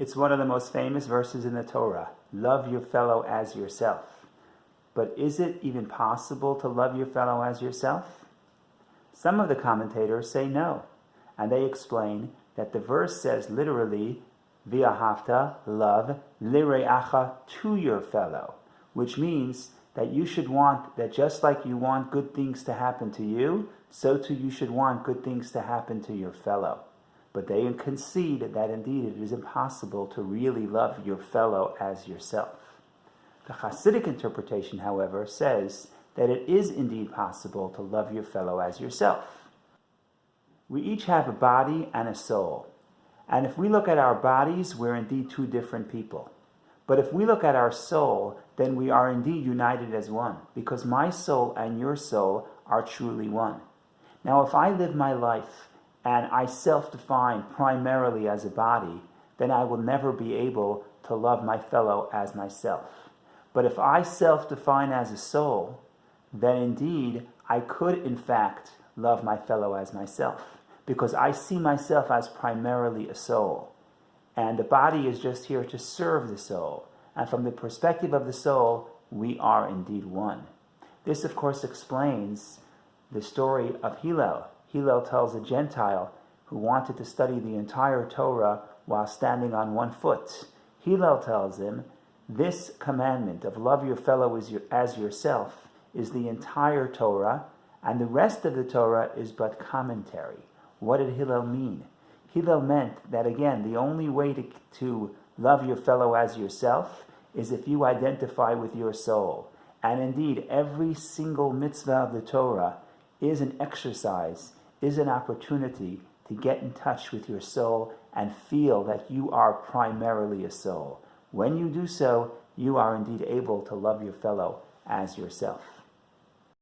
It's one of the most famous verses in the Torah. Love your fellow as yourself. But is it even possible to love your fellow as yourself? Some of the commentators say no, and they explain that the verse says literally, V'ahavta, love, lireacha, to your fellow, which means that you should want that just like you want good things to happen to you, so too you should want good things to happen to your fellow. But they concede that indeed it is impossible to really love your fellow as yourself. The Hasidic interpretation, however, says that it is indeed possible to love your fellow as yourself. We each have a body and a soul. And if we look at our bodies, we're indeed two different people. But if we look at our soul, then we are indeed united as one, because my soul and your soul are truly one. Now, if I live my life and I self-define primarily as a body, then I will never be able to love my fellow as myself. But if I self-define as a soul, then indeed I could in fact love my fellow as myself, because I see myself as primarily a soul. And the body is just here to serve the soul. And from the perspective of the soul, we are indeed one. This, of course, explains the story of Hillel. Hillel tells a Gentile who wanted to study the entire Torah while standing on one foot. Hillel tells him, this commandment of love your fellow as yourself is the entire Torah, and the rest of the Torah is but commentary. What did Hillel mean? Hillel meant that, again, the only way to love your fellow as yourself is if you identify with your soul. And indeed, every single mitzvah of the Torah is an exercise, is an opportunity to get in touch with your soul and feel that you are primarily a soul. When you do so, you are indeed able to love your fellow as yourself.